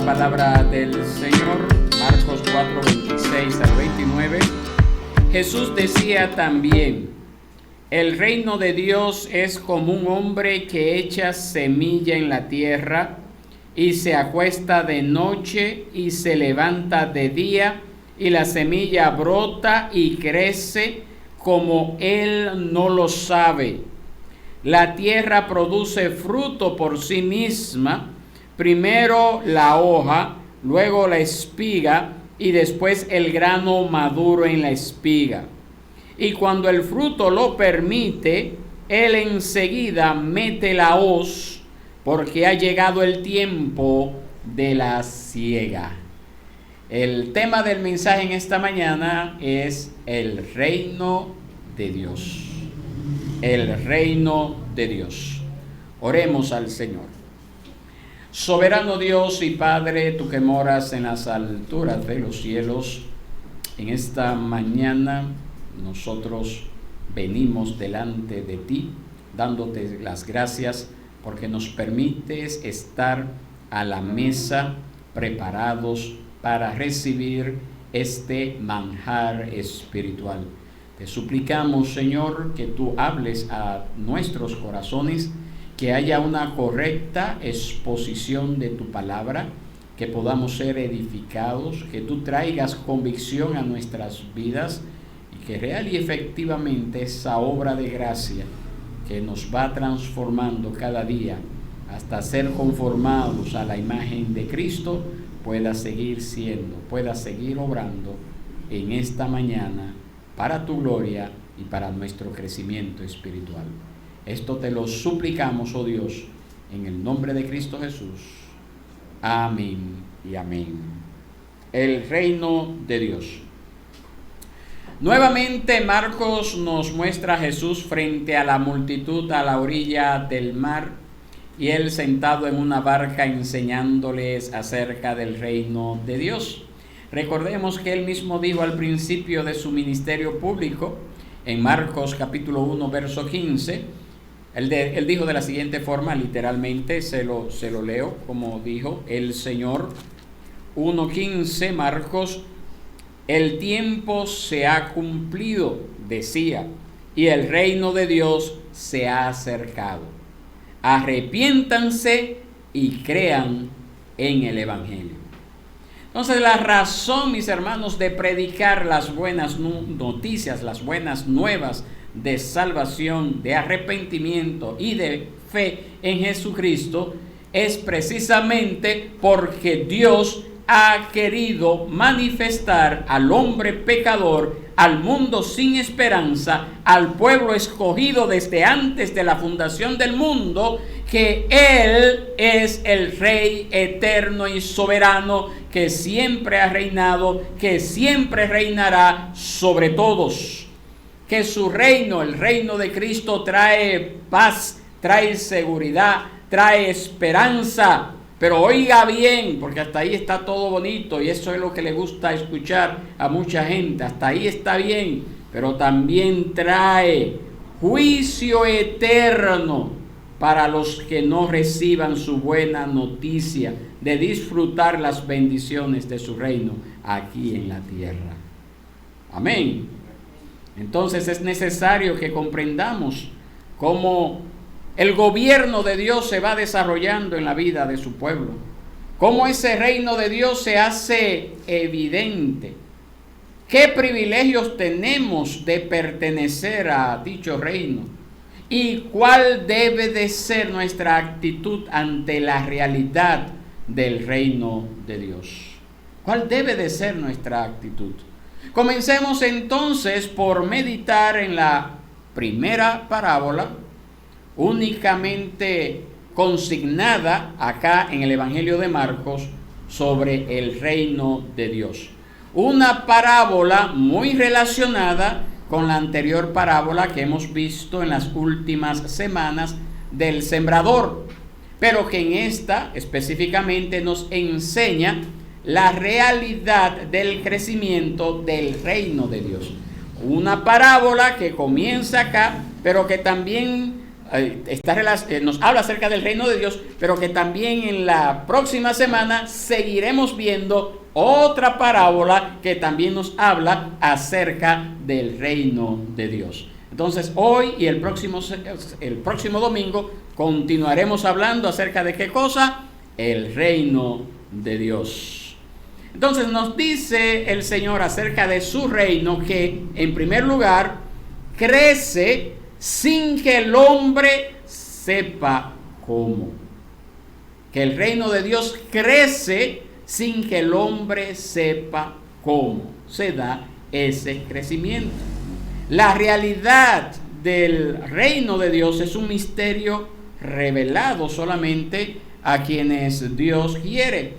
palabra del Señor, Marcos 4, 26 al 29. Jesús decía también: el reino de Dios es como un hombre que echa semilla en la tierra y se acuesta de noche y se levanta de día, y la semilla brota y crece como él no lo sabe. La tierra produce fruto por sí misma, primero la hoja, luego la espiga y después el grano maduro en la espiga. Y cuando el fruto lo permite, él enseguida mete la hoz, porque ha llegado el tiempo de la siega. El tema del mensaje en esta mañana es el reino de Dios. El reino de Dios. Oremos al Señor. Soberano Dios y Padre, tú que moras en las alturas de los cielos, en esta mañana nosotros venimos delante de ti, dándote las gracias porque nos permites estar a la mesa preparados para recibir este manjar espiritual. Te suplicamos, Señor, que tú hables a nuestros corazones, que haya una correcta exposición de tu palabra, que podamos ser edificados, que tú traigas convicción a nuestras vidas y que real y efectivamente esa obra de gracia que nos va transformando cada día hasta ser conformados a la imagen de Cristo pueda seguir siendo, pueda seguir obrando en esta mañana para tu gloria y para nuestro crecimiento espiritual. Esto te lo suplicamos, oh Dios, en el nombre de Cristo Jesús. Amén y amén. El reino de Dios. Nuevamente Marcos nos muestra a Jesús frente a la multitud a la orilla del mar y él sentado en una barca enseñándoles acerca del reino de Dios. Recordemos que él mismo dijo al principio de su ministerio público, en Marcos capítulo 1, verso 15, él dijo de la siguiente forma, literalmente, se lo leo como dijo el Señor. 1:15, Marcos: el tiempo se ha cumplido, decía, y el reino de Dios se ha acercado. Arrepiéntanse y crean en el Evangelio. Entonces, la razón, mis hermanos, de predicar las buenas noticias, las buenas nuevas de salvación, de arrepentimiento y de fe en Jesucristo es precisamente porque Dios ha querido manifestar al hombre pecador, al mundo sin esperanza, al pueblo escogido desde antes de la fundación del mundo, que Él es el Rey eterno y soberano, que siempre ha reinado, que siempre reinará sobre todos. Que su reino, el reino de Cristo, trae paz, trae seguridad, trae esperanza. Pero oiga bien, porque hasta ahí está todo bonito y eso es lo que le gusta escuchar a mucha gente. Hasta ahí está bien, pero también trae juicio eterno para los que no reciban su buena noticia de disfrutar las bendiciones de su reino aquí en la tierra. Amén. Entonces es necesario que comprendamos cómo el gobierno de Dios se va desarrollando en la vida de su pueblo, cómo ese reino de Dios se hace evidente, qué privilegios tenemos de pertenecer a dicho reino y cuál debe de ser nuestra actitud ante la realidad del reino de Dios. ¿Cuál debe de ser nuestra actitud? Comencemos entonces por meditar en la primera parábola, únicamente consignada acá en el Evangelio de Marcos, sobre el reino de Dios. Una parábola muy relacionada con la anterior parábola que hemos visto en las últimas semanas del sembrador, pero que en esta específicamente nos enseña la realidad del crecimiento del reino de Dios. Una parábola que comienza acá, pero que también nos habla acerca del reino de Dios, pero que también en la próxima semana seguiremos viendo otra parábola que también nos habla acerca del reino de Dios. Entonces hoy y el próximo domingo continuaremos hablando acerca de ¿qué cosa? El reino de Dios. Entonces nos dice el Señor acerca de su reino que en primer lugar crece sin que el hombre sepa cómo. Que el reino de Dios crece sin que el hombre sepa cómo se da ese crecimiento. La realidad del reino de Dios es un misterio revelado solamente a quienes Dios quiere,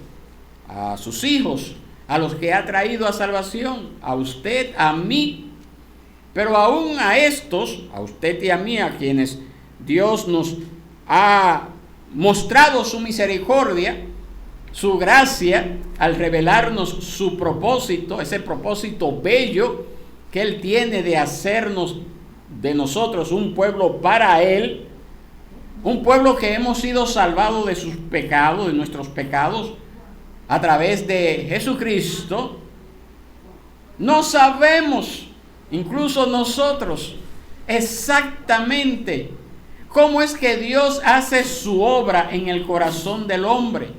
a sus hijos, a los que ha traído a salvación, a usted, a mí. Pero aún a estos, a usted y a mí, a quienes Dios nos ha mostrado su misericordia, su gracia, al revelarnos su propósito, ese propósito bello que Él tiene de hacernos de nosotros un pueblo para Él, un pueblo que hemos sido salvados de sus pecados, de nuestros pecados, a través de Jesucristo. No sabemos, incluso nosotros, exactamente cómo es que Dios hace su obra en el corazón del hombre,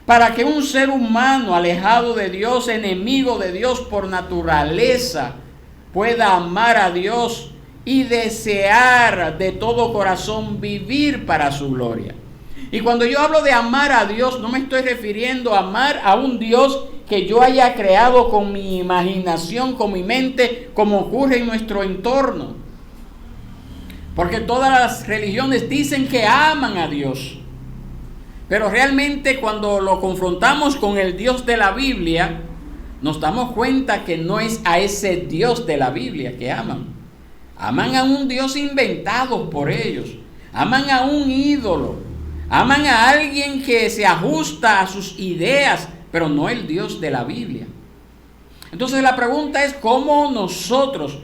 para que un ser humano alejado de Dios, enemigo de Dios por naturaleza, pueda amar a Dios y desear de todo corazón vivir para su gloria. Y cuando yo hablo de amar a Dios, no me estoy refiriendo a amar a un Dios que yo haya creado con mi imaginación, con mi mente, como ocurre en nuestro entorno. Porque todas las religiones dicen que aman a Dios. Pero realmente cuando lo confrontamos con el Dios de la Biblia, nos damos cuenta que no es a ese Dios de la Biblia que aman. Aman a un Dios inventado por ellos. Aman a un ídolo. Aman a alguien que se ajusta a sus ideas, pero no el Dios de la Biblia. Entonces la pregunta es cómo nosotros,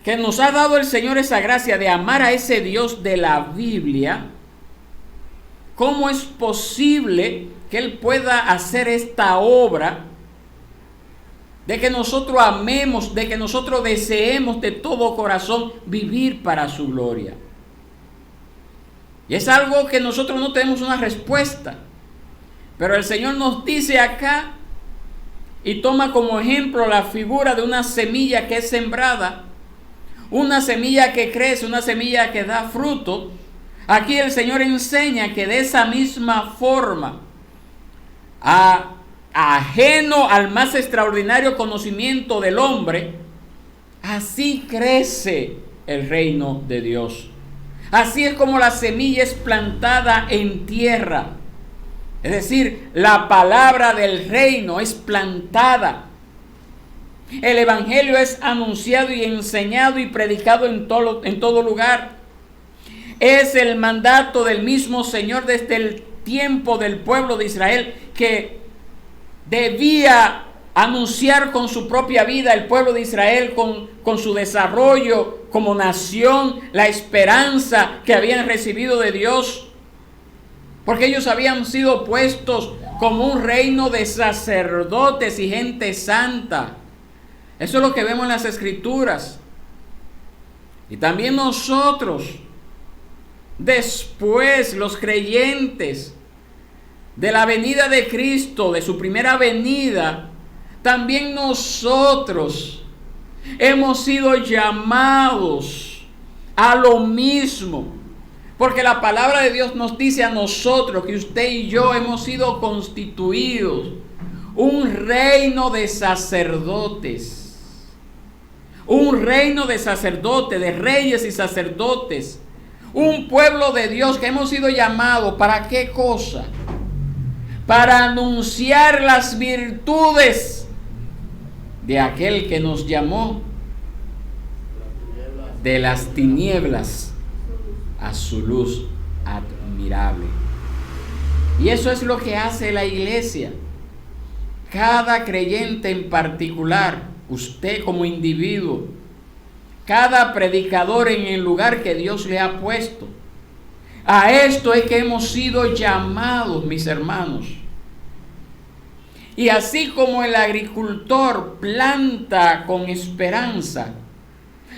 que nos ha dado el Señor esa gracia de amar a ese Dios de la Biblia, ¿cómo es posible que Él pueda hacer esta obra de que nosotros amemos, de que nosotros deseemos de todo corazón vivir para su gloria? Y es algo que nosotros no tenemos una respuesta. Pero el Señor nos dice acá y toma como ejemplo la figura de una semilla que es sembrada, una semilla que crece, una semilla que da fruto. Aquí el Señor enseña que de esa misma forma, ajeno al más extraordinario conocimiento del hombre, así crece el reino de Dios. Así es como la semilla es plantada en tierra. Es decir, la palabra del reino es plantada. El evangelio es anunciado y enseñado y predicado en todo lugar. Es el mandato del mismo Señor desde el tiempo del pueblo de Israel, que debía anunciar con su propia vida el pueblo de Israel, con su desarrollo como nación, la esperanza que habían recibido de Dios, porque ellos habían sido puestos como un reino de sacerdotes y gente santa. Eso es lo que vemos en las Escrituras. Y también nosotros, después, los creyentes, de la venida de Cristo, de su primera venida, también nosotros hemos sido llamados a lo mismo. Porque la palabra de Dios nos dice a nosotros que usted y yo hemos sido constituidos un reino de sacerdotes. Un reino de sacerdotes, de reyes y sacerdotes. Un pueblo de Dios que hemos sido llamados, ¿para qué cosa? Para anunciar las virtudes de aquel que nos llamó de las tinieblas a su luz admirable. Y eso es lo que hace la iglesia. Cada creyente en particular, usted como individuo, cada predicador en el lugar que Dios le ha puesto. A esto es que hemos sido llamados, mis hermanos. Y así como el agricultor planta con esperanza,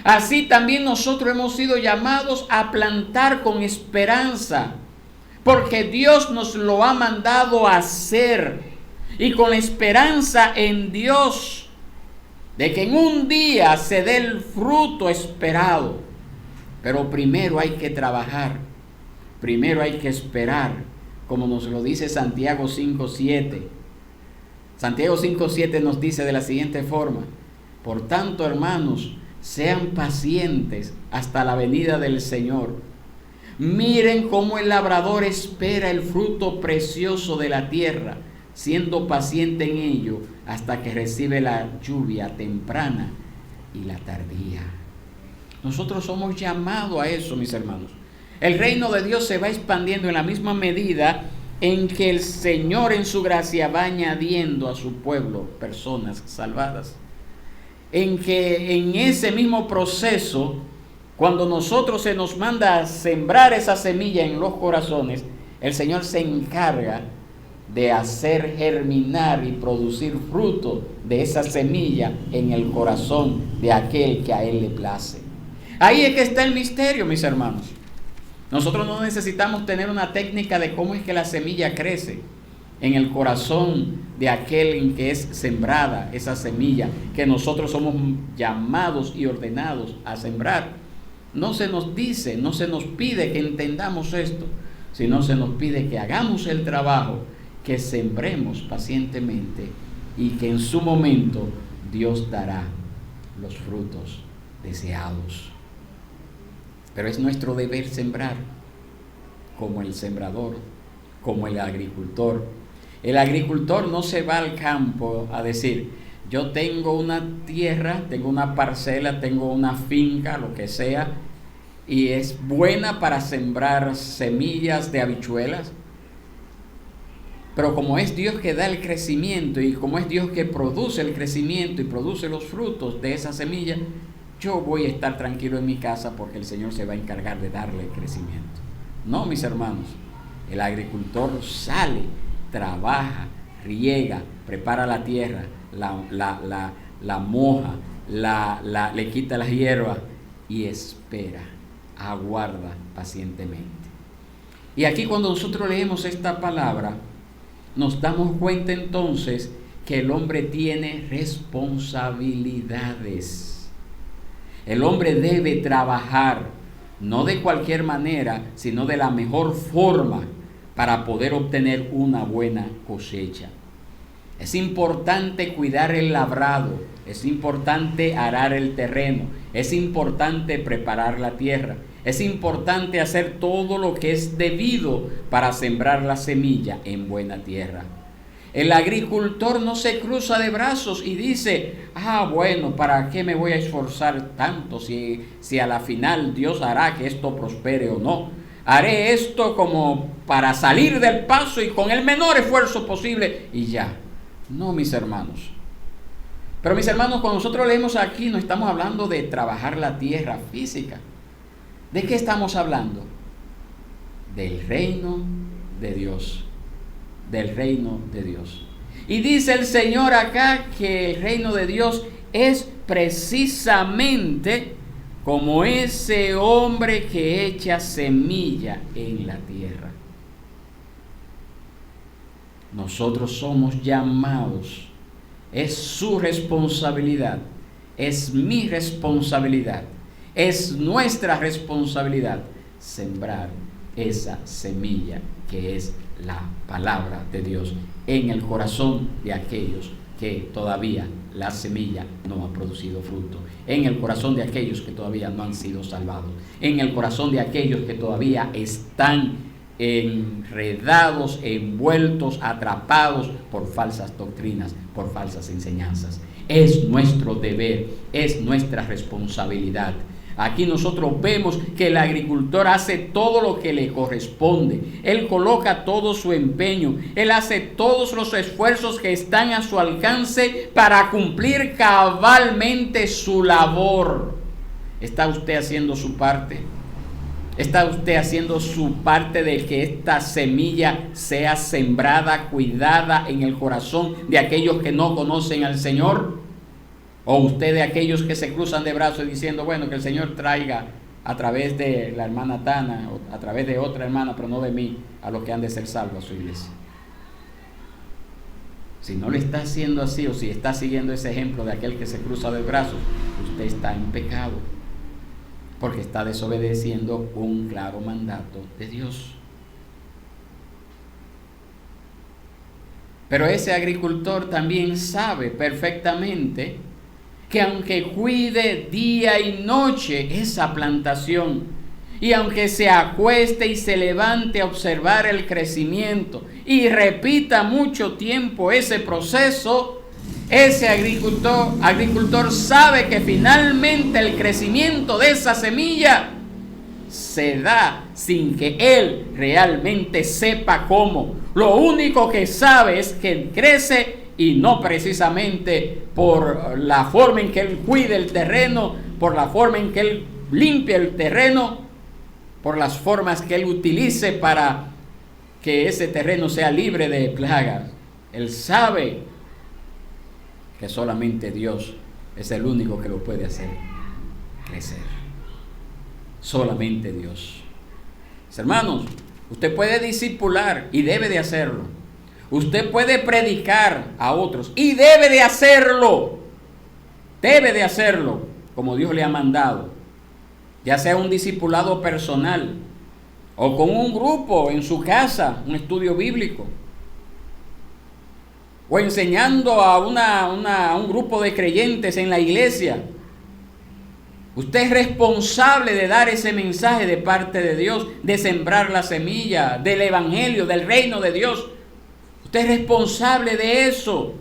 así también nosotros hemos sido llamados a plantar con esperanza, porque Dios nos lo ha mandado a hacer, y con la esperanza en Dios de que en un día se dé el fruto esperado. Pero primero hay que trabajar, primero hay que esperar, como nos lo dice Santiago 5:7. Santiago 5:7 nos dice de la siguiente forma: por tanto, hermanos, sean pacientes hasta la venida del Señor. Miren cómo el labrador espera el fruto precioso de la tierra, siendo paciente en ello hasta que recibe la lluvia temprana y la tardía. Nosotros somos llamados a eso, mis hermanos. El reino de Dios se va expandiendo en la misma medida en que el Señor en su gracia va añadiendo a su pueblo personas salvadas. En que en ese mismo proceso, cuando nosotros se nos manda a sembrar esa semilla en los corazones, el Señor se encarga de hacer germinar y producir fruto de esa semilla en el corazón de aquel que a Él le place. Ahí es que está el misterio, mis hermanos. Nosotros no necesitamos tener una técnica de cómo es que la semilla crece en el corazón de aquel en que es sembrada esa semilla, que nosotros somos llamados y ordenados a sembrar. No se nos dice, no se nos pide que entendamos esto, sino se nos pide que hagamos el trabajo, que sembremos pacientemente y que en su momento Dios dará los frutos deseados. Pero es nuestro deber sembrar, como el sembrador, como el agricultor. El agricultor no se va al campo a decir: yo tengo una tierra, tengo una parcela, tengo una finca, lo que sea, y es buena para sembrar semillas de habichuelas. Pero como es Dios que da el crecimiento, y como es Dios que produce el crecimiento y produce los frutos de esa semilla, yo voy a estar tranquilo en mi casa porque el Señor se va a encargar de darle el crecimiento. No, mis hermanos, el agricultor sale, trabaja, riega, prepara la tierra, la moja, le quita las hierbas y espera, aguarda pacientemente. Y aquí, cuando nosotros leemos esta palabra, nos damos cuenta entonces que el hombre tiene responsabilidades. El hombre debe trabajar, no de cualquier manera, sino de la mejor forma para poder obtener una buena cosecha. Es importante cuidar el labrado, es importante arar el terreno, es importante preparar la tierra, es importante hacer todo lo que es debido para sembrar la semilla en buena tierra. El agricultor no se cruza de brazos y dice: bueno, ¿para qué me voy a esforzar tanto si a la final Dios hará que esto prospere o no? Haré esto como para salir del paso y con el menor esfuerzo posible y ya. No, mis hermanos. Pero, mis hermanos, cuando nosotros leemos aquí, no estamos hablando de trabajar la tierra física. ¿De qué estamos hablando? Del reino de Dios. Del reino de Dios. Y dice el Señor acá que el reino de Dios es precisamente como ese hombre que echa semilla en la tierra. Nosotros somos llamados, es su responsabilidad, es mi responsabilidad, es nuestra responsabilidad sembrar esa semilla que es la palabra de Dios en el corazón de aquellos que todavía la semilla no ha producido fruto, en el corazón de aquellos que todavía no han sido salvados, en el corazón de aquellos que todavía están enredados, envueltos, atrapados por falsas doctrinas, por falsas enseñanzas. Es nuestro deber, es nuestra responsabilidad. Aquí nosotros vemos que el agricultor hace todo lo que le corresponde. Él coloca todo su empeño. Él hace todos los esfuerzos que están a su alcance para cumplir cabalmente su labor. ¿Está usted haciendo su parte? ¿Está usted haciendo su parte de que esta semilla sea sembrada, cuidada en el corazón de aquellos que no conocen al Señor? ¿O usted de aquellos que se cruzan de brazos diciendo, bueno, que el Señor traiga a través de la hermana Tana, o a través de otra hermana, pero no de mí, a los que han de ser salvos a su iglesia? Si no lo está haciendo así, o si está siguiendo ese ejemplo de aquel que se cruza de brazos, usted está en pecado, porque está desobedeciendo un claro mandato de Dios. Pero ese agricultor también sabe perfectamente que aunque cuide día y noche esa plantación, y aunque se acueste y se levante a observar el crecimiento y repita mucho tiempo ese proceso, ese agricultor sabe que finalmente el crecimiento de esa semilla se da sin que él realmente sepa cómo. Lo único que sabe es que crece, y no precisamente por la forma en que él cuide el terreno, por la forma en que él limpia el terreno, por las formas que él utilice para que ese terreno sea libre de plagas. Él sabe que solamente Dios es el único que lo puede hacer crecer. Solamente Dios. Mis hermanos, usted puede discipular y debe de hacerlo. Usted puede predicar a otros y debe de hacerlo. Debe de hacerlo como Dios le ha mandado. Ya sea un discipulado personal o con un grupo en su casa, un estudio bíblico, o enseñando a un grupo de creyentes en la iglesia. Usted es responsable de dar ese mensaje de parte de Dios, de sembrar la semilla del evangelio, del reino de Dios. Usted es responsable de eso.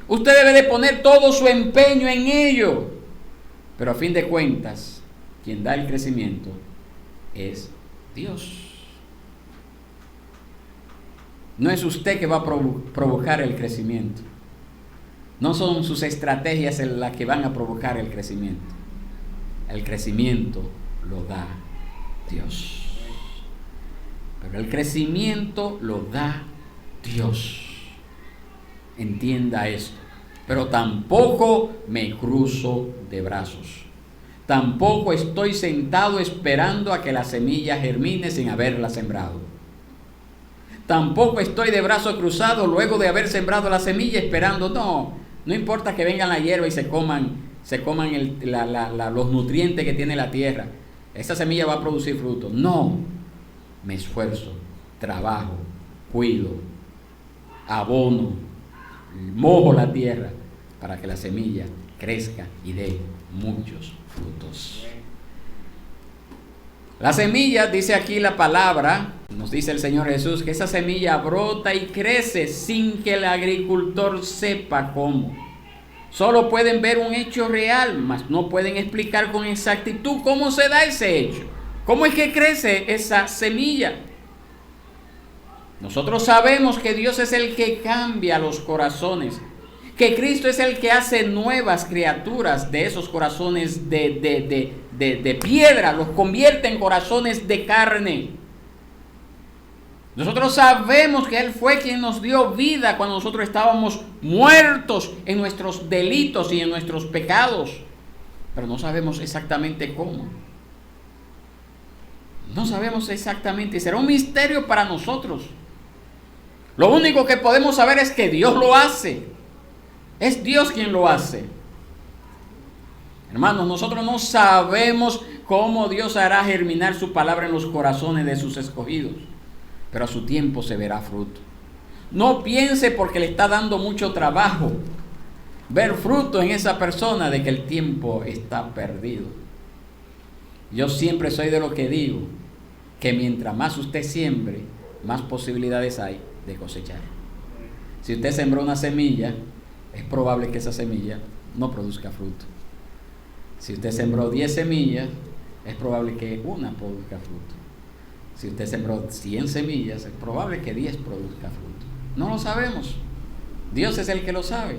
Usted debe de poner todo su empeño en ello. Pero a fin de cuentas, quien da el crecimiento es Dios. No es usted que va a provocar el crecimiento. No son sus estrategias las que van a provocar el crecimiento. El crecimiento lo da Dios. Pero el crecimiento lo da Dios. Entienda esto. Pero tampoco me cruzo de brazos. Tampoco estoy sentado esperando a que la semilla germine sin haberla sembrado. Tampoco estoy de brazos cruzados luego de haber sembrado la semilla esperando. No importa que vengan la hierba y se coman los nutrientes que tiene la tierra. Esa semilla va a producir fruto. No, me esfuerzo, trabajo, cuido, abono, mojo la tierra para que la semilla crezca y dé muchos frutos. La semilla, dice aquí la palabra, nos dice el Señor Jesús, que esa semilla brota y crece sin que el agricultor sepa cómo. Solo pueden ver un hecho real, mas no pueden explicar con exactitud cómo se da ese hecho. ¿Cómo es que crece esa semilla? Nosotros sabemos que Dios es el que cambia los corazones, que Cristo es el que hace nuevas criaturas de esos corazones de piedra, los convierte en corazones de carne. Nosotros sabemos que Él fue quien nos dio vida cuando nosotros estábamos muertos en nuestros delitos y en nuestros pecados, pero no sabemos exactamente cómo. No sabemos exactamente, será un misterio para nosotros. Lo único que podemos saber es que Dios lo hace. Es Dios quien lo hace. Hermanos, nosotros no sabemos cómo Dios hará germinar su palabra en los corazones de sus escogidos, pero a su tiempo se verá fruto. No piense porque le está dando mucho trabajo ver fruto en esa persona de que el tiempo está perdido. Yo siempre soy de lo que digo, que mientras más usted siembre, más posibilidades hay de cosechar. Si usted sembró una semilla, es probable que esa semilla no produzca fruto. Si usted sembró 10 semillas, es probable que una produzca fruto. Si usted sembró 100 semillas, es probable que 10 produzca fruto. No lo sabemos. Dios es el que lo sabe.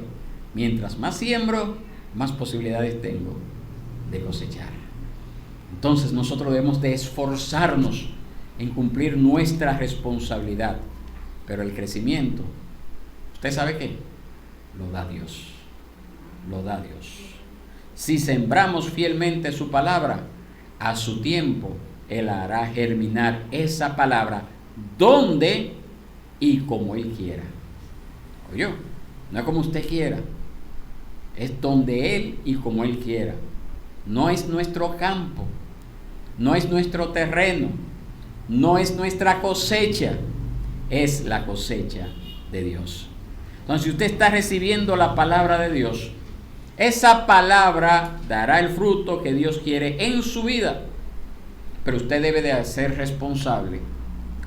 Mientras más siembro, más posibilidades tengo de cosechar. Entonces nosotros debemos de esforzarnos en cumplir nuestra responsabilidad. Pero el crecimiento, ¿usted sabe qué? Lo da Dios. Lo da Dios. Si sembramos fielmente su palabra, a su tiempo Él hará germinar esa palabra donde y como Él quiera. Oye, no es como usted quiera, es donde Él y como Él quiera. No es nuestro campo, no es nuestro terreno, no es nuestra cosecha, es la cosecha de Dios. Entonces, si usted está recibiendo la palabra de Dios, esa palabra dará el fruto que Dios quiere en su vida. Pero usted debe de ser responsable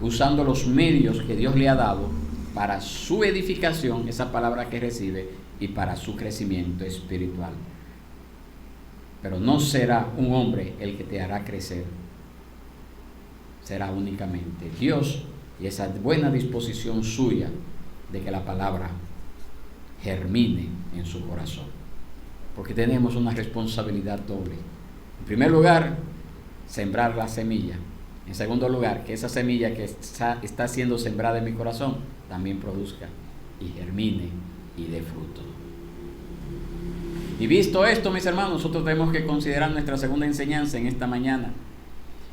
usando los medios que Dios le ha dado para su edificación, esa palabra que recibe, y para su crecimiento espiritual. Pero no será un hombre el que te hará crecer. Será únicamente Dios y esa buena disposición suya de que la palabra germine en su corazón. Porque tenemos una responsabilidad doble. En primer lugar, sembrar la semilla. En segundo lugar, que esa semilla que está siendo sembrada en mi corazón también produzca y germine y dé fruto. Y visto esto, mis hermanos, nosotros tenemos que considerar nuestra segunda enseñanza en esta mañana.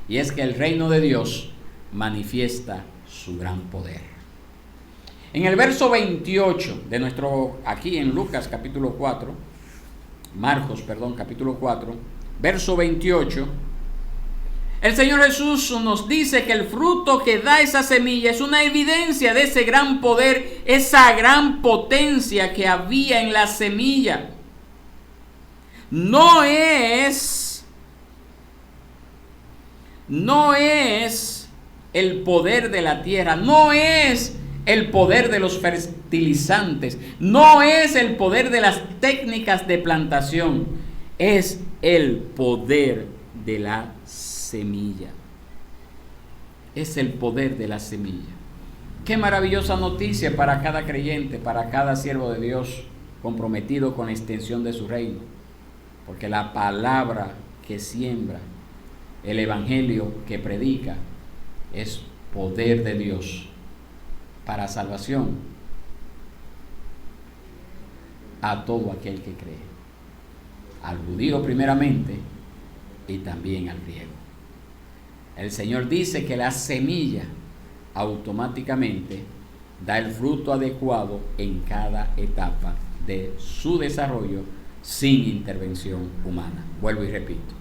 Y es que el reino de Dios manifiesta su gran poder. En el verso 28 de aquí en Lucas capítulo 4, Marcos, capítulo 4, verso 28, el Señor Jesús nos dice que el fruto que da esa semilla es una evidencia de ese gran poder, esa gran potencia que había en la semilla. No es el poder de la tierra, no es el poder de los fertilizantes, no es el poder de las técnicas de plantación, es el poder de la semilla. Es el poder de la semilla. Qué maravillosa noticia para cada creyente, para cada siervo de Dios comprometido con la extensión de su reino. Porque la palabra que siembra, el evangelio que predica, es poder de Dios para salvación a todo aquel que cree. Al judío primeramente y también al griego. El Señor dice que la semilla automáticamente da el fruto adecuado en cada etapa de su desarrollo sin intervención humana. Vuelvo y repito.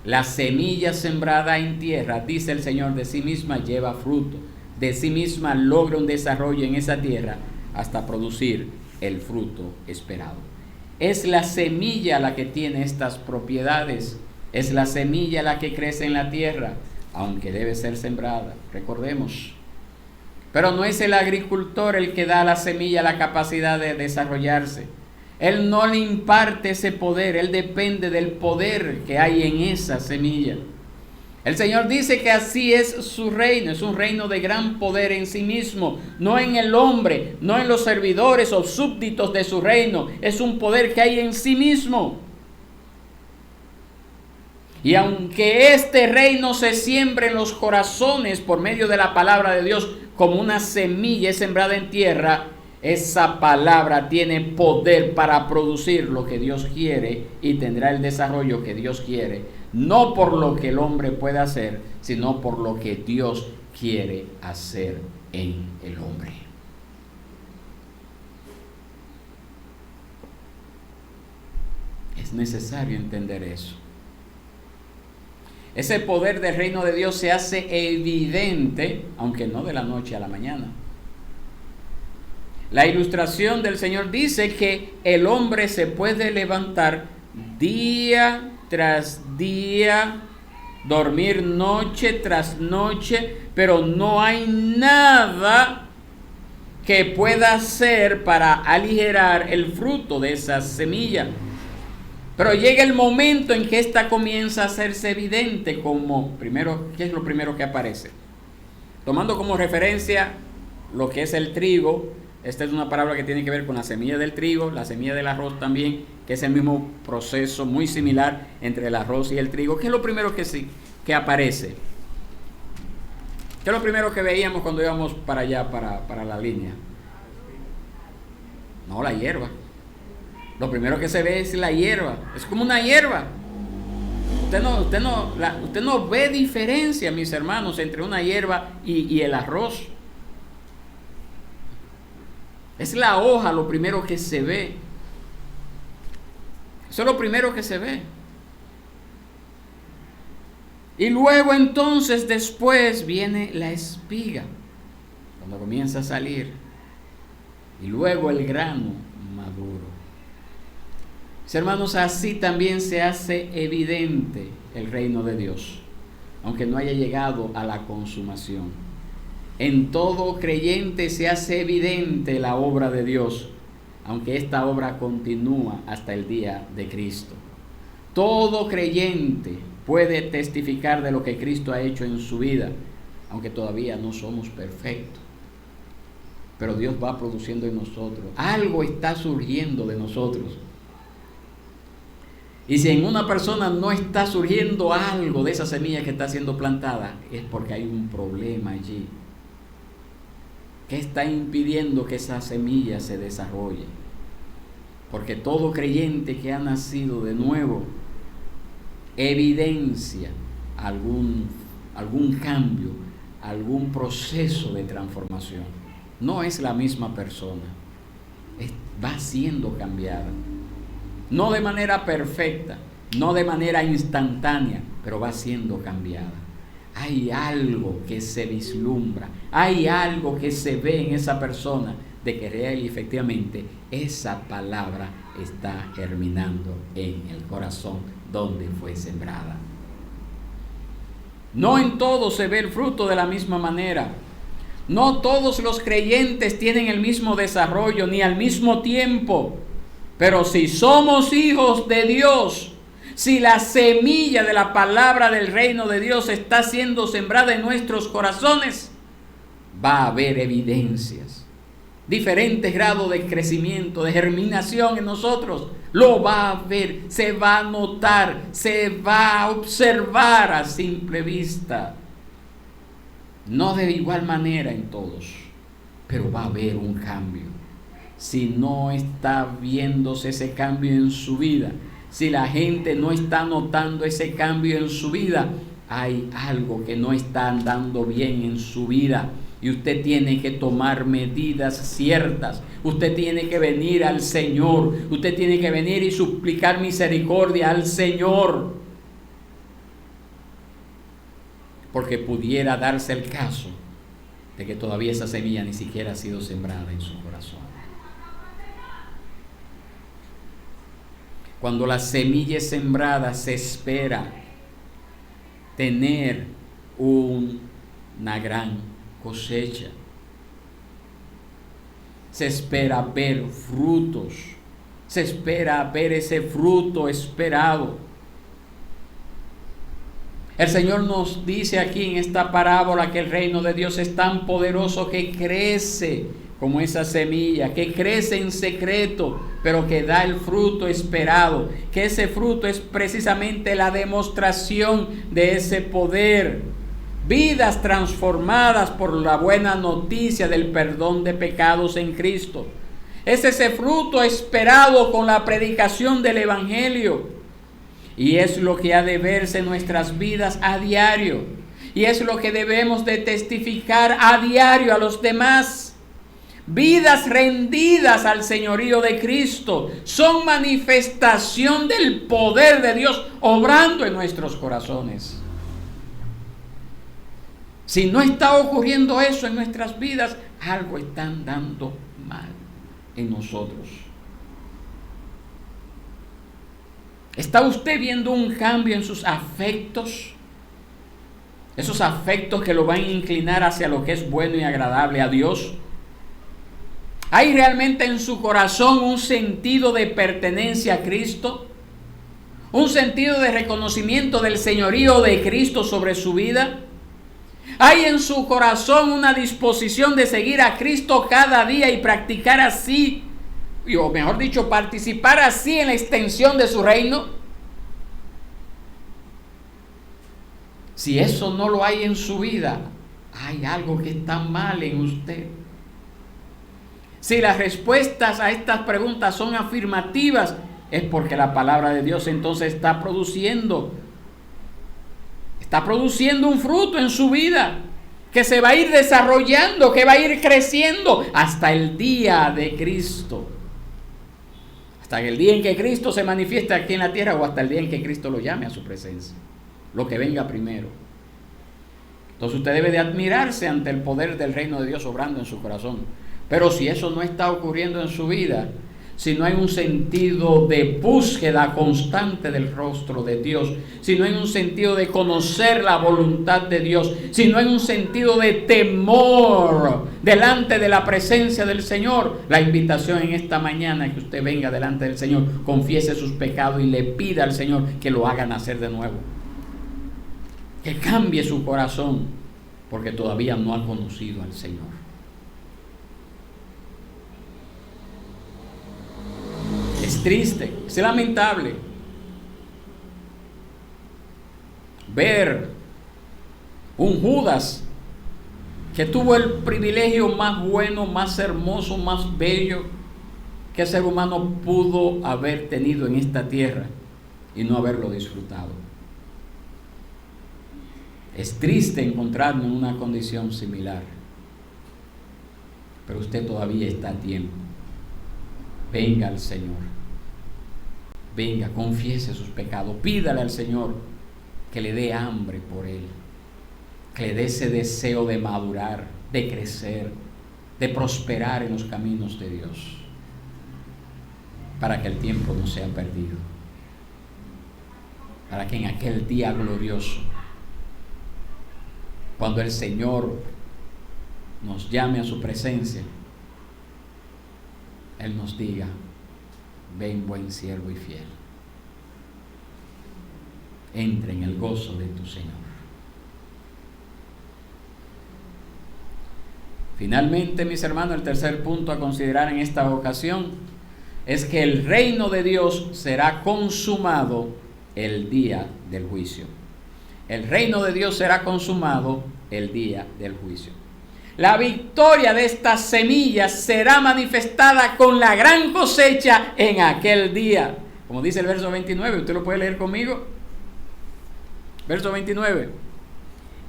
La semilla sembrada en tierra, dice el Señor, de sí misma lleva fruto. De sí misma logra un desarrollo en esa tierra hasta producir el fruto esperado. Es la semilla la que tiene estas propiedades. Es la semilla la que crece en la tierra, aunque debe ser sembrada, recordemos. Pero no es el agricultor el que da a la semilla la capacidad de desarrollarse. Él no le imparte ese poder, él depende del poder que hay en esa semilla. El Señor dice que así es su reino, es un reino de gran poder en sí mismo, no en el hombre, no en los servidores o súbditos de su reino, es un poder que hay en sí mismo. Y aunque este reino se siembre en los corazones por medio de la palabra de Dios como una semilla sembrada en tierra, esa palabra tiene poder para producir lo que Dios quiere y tendrá el desarrollo que Dios quiere, no por lo que el hombre puede hacer, sino por lo que Dios quiere hacer en el hombre. Es necesario entender eso. Ese poder del reino de Dios se hace evidente, aunque no de la noche a la mañana. La ilustración del Señor dice que el hombre se puede levantar día tras día, dormir noche tras noche, pero no hay nada que pueda hacer para aligerar el fruto de esa semilla. Pero llega el momento en que esta comienza a hacerse evidente como primero, ¿qué es lo primero que aparece? Tomando como referencia lo que es el trigo, Esta es una parábola que tiene que ver con la semilla del trigo, la semilla del arroz también, que es el mismo proceso muy similar entre el arroz y el trigo. ¿Qué es lo primero que aparece? ¿Qué es lo primero que veíamos cuando íbamos para allá, para la línea? No, la hierba. Lo primero que se ve es la hierba. Es como una hierba. Usted no ve diferencia, mis hermanos, entre una hierba y el arroz. Es la hoja lo primero que se ve. Eso es lo primero que se ve. Y luego entonces después viene la espiga, cuando comienza a salir. Y luego el grano maduro. Mis hermanos, así también se hace evidente el reino de Dios, aunque no haya llegado a la consumación. En todo creyente se hace evidente la obra de Dios, aunque esta obra continúa hasta el día de Cristo. Todo creyente puede testificar de lo que Cristo ha hecho en su vida, aunque todavía no somos perfectos. Pero Dios va produciendo en nosotros. Algo está surgiendo de nosotros. Y si en una persona no está surgiendo algo de esa semilla que está siendo plantada, es porque hay un problema allí. ¿Qué está impidiendo que esa semilla se desarrolle? Porque todo creyente que ha nacido de nuevo evidencia algún cambio, algún proceso de transformación. No es la misma persona, va siendo cambiada. No de manera perfecta, no de manera instantánea, pero va siendo cambiada. Hay algo que se vislumbra, hay algo que se ve en esa persona de que real y efectivamente esa palabra está germinando en el corazón donde fue sembrada. No en todos se ve el fruto de la misma manera. No todos los creyentes tienen el mismo desarrollo ni al mismo tiempo. Pero si somos hijos de Dios, si la semilla de la palabra del reino de Dios está siendo sembrada en nuestros corazones, va a haber evidencias, diferentes grados de crecimiento, de germinación en nosotros. Lo va a ver, se va a notar, se va a observar a simple vista. No de igual manera en todos, pero va a haber un cambio. Si no está viéndose ese cambio en su vida, si la gente no está notando ese cambio en su vida, hay algo que no está andando bien en su vida. Y usted tiene que tomar medidas ciertas. Usted tiene que venir al Señor. Usted tiene que venir y suplicar misericordia al Señor. Porque pudiera darse el caso de que todavía esa semilla ni siquiera ha sido sembrada en su corazón. Cuando la semilla es sembrada, se espera tener una gran cosecha. Se espera ver frutos. Se espera ver ese fruto esperado. El Señor nos dice aquí en esta parábola que el reino de Dios es tan poderoso que crece como esa semilla, que crece en secreto, pero que da el fruto esperado, que ese fruto es precisamente la demostración de ese poder. Vidas transformadas por la buena noticia del perdón de pecados en Cristo. Es ese fruto esperado con la predicación del Evangelio. Y es lo que ha de verse en nuestras vidas a diario. Y es lo que debemos de testificar a diario a los demás. Vidas rendidas al señorío de Cristo son manifestación del poder de Dios obrando en nuestros corazones. Si no está ocurriendo eso en nuestras vidas, algo está andando mal en nosotros. ¿Está usted viendo un cambio en sus afectos? Esos afectos que lo van a inclinar hacia lo que es bueno y agradable a Dios. ¿Hay realmente en su corazón un sentido de pertenencia a Cristo? ¿Un sentido de reconocimiento del señorío de Cristo sobre su vida? Hay en su corazón una disposición de seguir a Cristo cada día y practicar así, o mejor dicho, participar así en la extensión de su reino. Si eso no lo hay en su vida, hay algo que está mal en usted. Si las respuestas a estas preguntas son afirmativas, es porque la palabra de Dios entonces está produciendo un fruto en su vida, que se va a ir desarrollando, que va a ir creciendo hasta el día de Cristo. Hasta el día en que Cristo se manifieste aquí en la tierra, o hasta el día en que Cristo lo llame a su presencia. Lo que venga primero. Entonces usted debe de admirarse ante el poder del reino de Dios obrando en su corazón. Pero si eso no está ocurriendo en su vida, si no hay un sentido de búsqueda constante del rostro de Dios, si no hay un sentido de conocer la voluntad de Dios, si no hay un sentido de temor delante de la presencia del Señor, la invitación en esta mañana es que usted venga delante del Señor, confiese sus pecados y le pida al Señor que lo haga nacer de nuevo, que cambie su corazón, porque todavía no ha conocido al Señor. Es triste, es lamentable ver un Judas que tuvo el privilegio más bueno, más hermoso, más bello que el ser humano pudo haber tenido en esta tierra y no haberlo disfrutado. Es triste encontrarnos en una condición similar, pero usted todavía está a tiempo. Venga al Señor. Venga, confiese sus pecados. Pídale al Señor que le dé hambre por Él. Que le dé ese deseo de madurar, de crecer, de prosperar en los caminos de Dios. Para que el tiempo no sea perdido. Para que en aquel día glorioso, cuando el Señor nos llame a su presencia, Él nos diga: ven, buen siervo y fiel, entra en el gozo de tu Señor. Finalmente, mis hermanos, el tercer punto a considerar en esta ocasión es que el reino de Dios será consumado el día del juicio. El reino de Dios será consumado el día del juicio. La victoria de estas semillas será manifestada con la gran cosecha en aquel día. Como dice el verso 29, ¿usted lo puede leer conmigo? Verso 29.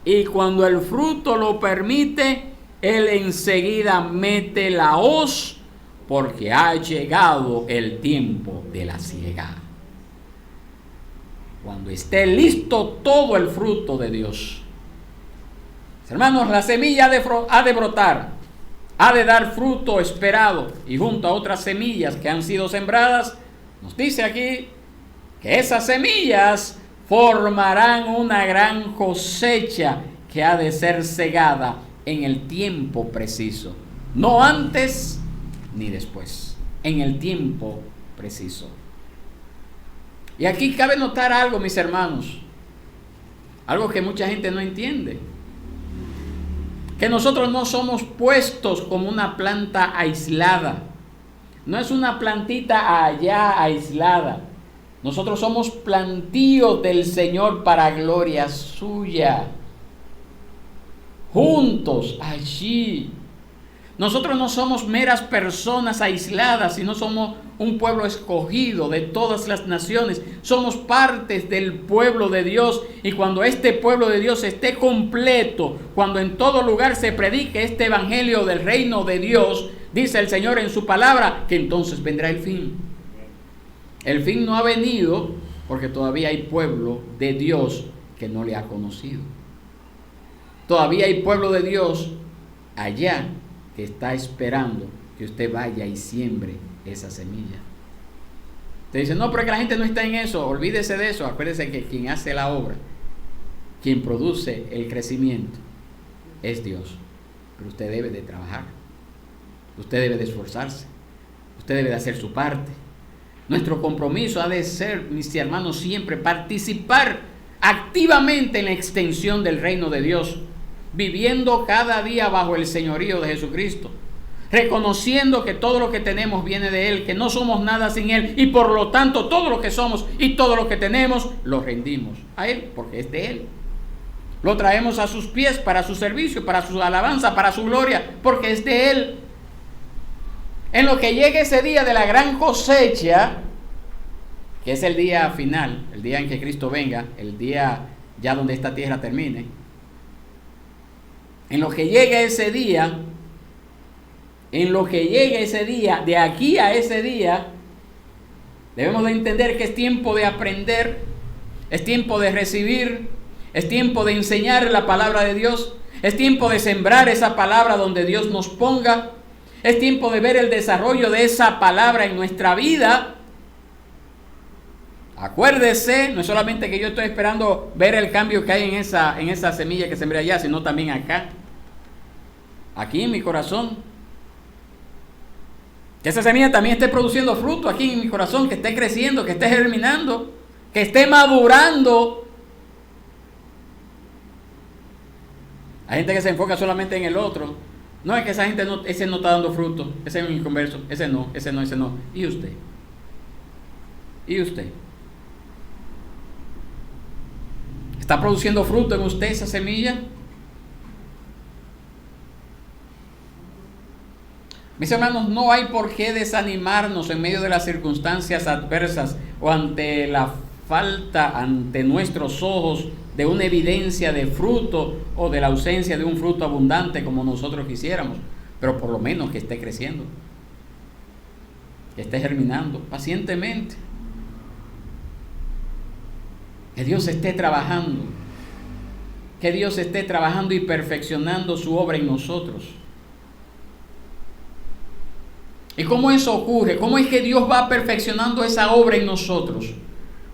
Y cuando el fruto lo permite, él enseguida mete la hoz, porque ha llegado el tiempo de la siega. Cuando esté listo todo el fruto de Dios. Hermanos, la semilla ha de brotar, ha de dar fruto esperado, y junto a otras semillas que han sido sembradas, nos dice aquí que esas semillas formarán una gran cosecha que ha de ser segada en el tiempo preciso, no antes ni después, en el tiempo preciso. Y aquí cabe notar algo, mis hermanos, algo que mucha gente no entiende. Que nosotros no somos puestos como una planta aislada. No es una plantita allá aislada. Nosotros somos plantíos del Señor para gloria suya. Juntos allí. Nosotros no somos meras personas aisladas, sino somos un pueblo escogido de todas las naciones. Somos partes del pueblo de Dios, y cuando este pueblo de Dios esté completo, cuando en todo lugar se predique este evangelio del reino de Dios, dice el Señor en su palabra, que entonces vendrá el fin. El fin no ha venido porque todavía hay pueblo de Dios que no le ha conocido. Todavía hay pueblo de Dios allá que está esperando que usted vaya y siembre esa semilla. Te dice: no, pero es que la gente no está en eso. Olvídese de eso. Acuérdese que quien hace la obra, quien produce el crecimiento, es Dios. Pero usted debe de trabajar. Usted debe de esforzarse. Usted debe de hacer su parte. Nuestro compromiso ha de ser, mis hermanos, siempre participar activamente en la extensión del reino de Dios. viviendo cada día bajo el señorío de Jesucristo, reconociendo que todo lo que tenemos viene de Él, que no somos nada sin Él, y por lo tanto todo lo que somos y todo lo que tenemos lo rendimos a Él, porque es de Él. Lo traemos a sus pies para su servicio, para su alabanza, para su gloria, porque es de Él. En lo que llegue ese día de la gran cosecha, que es el día final, el día en que Cristo venga, el día ya donde esta tierra termine, en lo que llegue ese día, de aquí a ese día, debemos de entender que es tiempo de aprender, es tiempo de recibir, es tiempo de enseñar la palabra de Dios, es tiempo de sembrar esa palabra donde Dios nos ponga, es tiempo de ver el desarrollo de esa palabra en nuestra vida. Acuérdese, no es solamente que yo estoy esperando ver el cambio que hay en esa semilla que sembré allá, sino también acá, aquí en mi corazón. Que esa semilla también esté produciendo fruto aquí en mi corazón, que esté creciendo, que esté germinando, que esté madurando. Hay gente que se enfoca solamente en el otro. No, es que esa gente ese no está dando fruto, ese es un inconverso, ese no. ¿Y usted? ¿Y usted? ¿Está produciendo fruto en usted esa semilla? Mis hermanos, no hay por qué desanimarnos en medio de las circunstancias adversas o ante la falta ante nuestros ojos de una evidencia de fruto o de la ausencia de un fruto abundante como nosotros quisiéramos, pero por lo menos que esté creciendo, que esté germinando pacientemente, que Dios esté trabajando, y perfeccionando su obra en nosotros. ¿Y cómo eso ocurre? ¿Cómo es que Dios va perfeccionando esa obra en nosotros?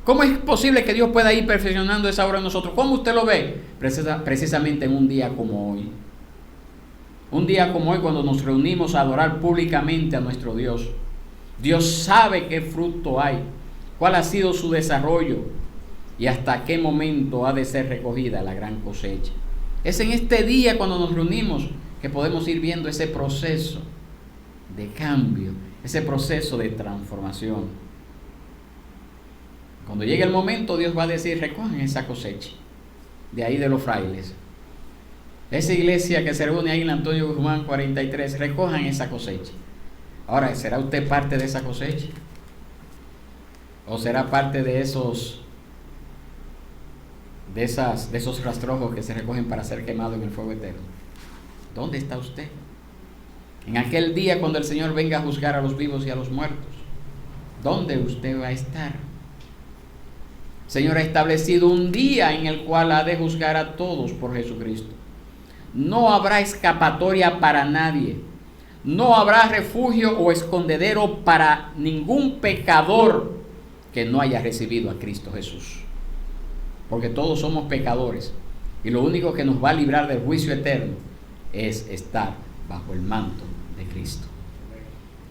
¿Cómo es posible que Dios pueda ir perfeccionando esa obra en nosotros? ¿Cómo usted lo ve? Precisamente en un día como hoy. Un día como hoy, cuando nos reunimos a adorar públicamente a nuestro Dios. Dios sabe qué fruto hay, cuál ha sido su desarrollo y hasta qué momento ha de ser recogida la gran cosecha. Es en este día cuando nos reunimos que podemos ir viendo ese proceso de cambio, ese proceso de transformación. Cuando llegue el momento, Dios va a decir: recojan esa cosecha de ahí de los frailes, esa iglesia que se reúne ahí en Antonio Guzmán 43, recojan esa cosecha. Ahora, ¿será usted parte de esa cosecha? ¿O será parte de esos rastrojos que se recogen para ser quemados en el fuego eterno? ¿Dónde está usted? En aquel día cuando el Señor venga a juzgar a los vivos y a los muertos, ¿dónde usted va a estar? El Señor ha establecido un día en el cual ha de juzgar a todos por Jesucristo. No habrá escapatoria para nadie. No habrá refugio o escondedero para ningún pecador que no haya recibido a Cristo Jesús. Porque todos somos pecadores. Y lo único que nos va a librar del juicio eterno es estar bajo el manto de Cristo,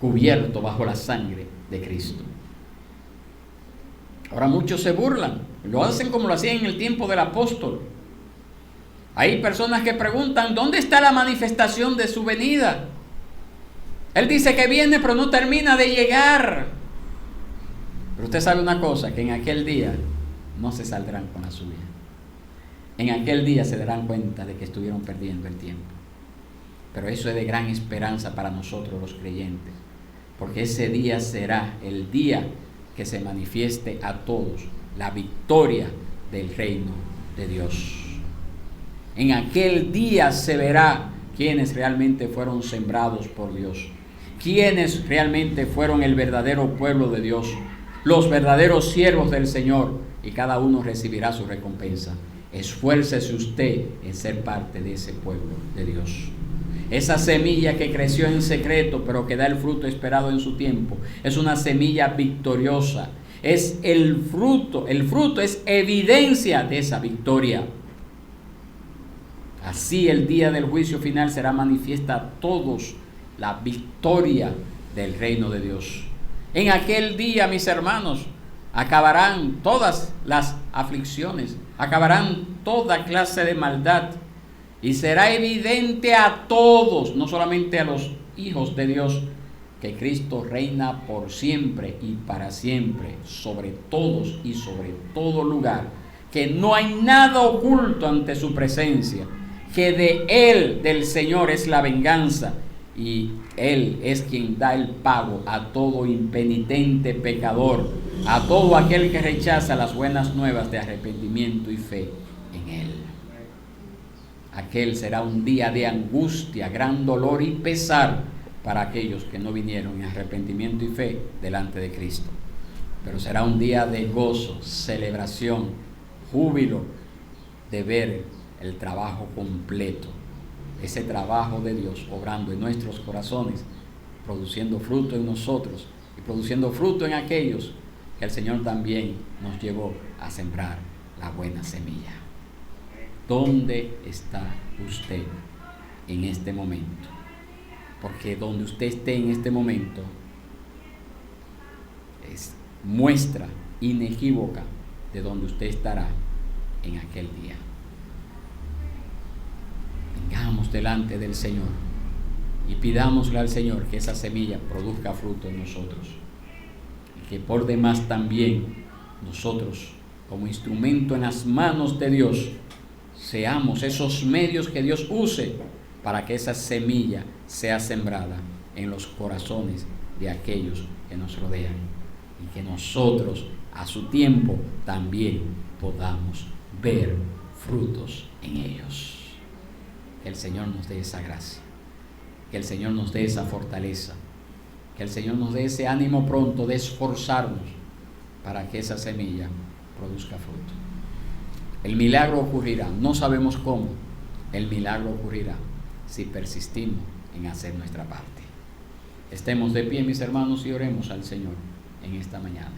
cubierto bajo la sangre de Cristo. Ahora muchos se burlan, lo hacen como lo hacían en el tiempo del apóstol. Hay personas que preguntan: ¿dónde está la manifestación de su venida? Él dice que viene, pero no termina de llegar. Pero usted sabe una cosa, que en aquel día no se saldrán con la suya. En aquel día se darán cuenta de que estuvieron perdiendo el tiempo. Pero eso es de gran esperanza para nosotros los creyentes, porque ese día será el día que se manifieste a todos la victoria del reino de Dios. En aquel día se verá quiénes realmente fueron sembrados por Dios, quiénes realmente fueron el verdadero pueblo de Dios, los verdaderos siervos del Señor, y cada uno recibirá su recompensa. Esfuércese usted en ser parte de ese pueblo de Dios. Esa semilla que creció en secreto, pero que da el fruto esperado en su tiempo, es una semilla victoriosa. Es el fruto es evidencia de esa victoria. Así el día del juicio final será manifiesta a todos la victoria del reino de Dios. En aquel día, mis hermanos, acabarán todas las aflicciones, acabarán toda clase de maldad, Y será evidente a todos, no solamente a los hijos de Dios, que Cristo reina por siempre y para siempre, sobre todos y sobre todo lugar, que no hay nada oculto ante su presencia, que de Él, del Señor, es la venganza, y Él es quien da el pago a todo impenitente pecador, a todo aquel que rechaza las buenas nuevas de arrepentimiento y fe en Él. Aquel será un día de angustia, gran dolor y pesar para aquellos que no vinieron en arrepentimiento y fe delante de Cristo. Pero será un día de gozo, celebración, júbilo, de ver el trabajo completo, ese trabajo de Dios obrando en nuestros corazones, produciendo fruto en nosotros y produciendo fruto en aquellos que el Señor también nos llevó a sembrar la buena semilla. ¿Dónde está usted en este momento? Porque donde usted esté en este momento es muestra inequívoca de donde usted estará en aquel día. Vengamos delante del Señor y pidámosle al Señor que esa semilla produzca fruto en nosotros, y que por demás también nosotros, como instrumento en las manos de Dios, seamos esos medios que Dios use para que esa semilla sea sembrada en los corazones de aquellos que nos rodean, y que nosotros a su tiempo también podamos ver frutos en ellos. Que el Señor nos dé esa gracia, que el Señor nos dé esa fortaleza, que el Señor nos dé ese ánimo pronto de esforzarnos para que esa semilla produzca fruto. El milagro ocurrirá, no sabemos cómo. El milagro ocurrirá si persistimos en hacer nuestra parte. Estemos de pie, mis hermanos, y oremos al Señor en esta mañana.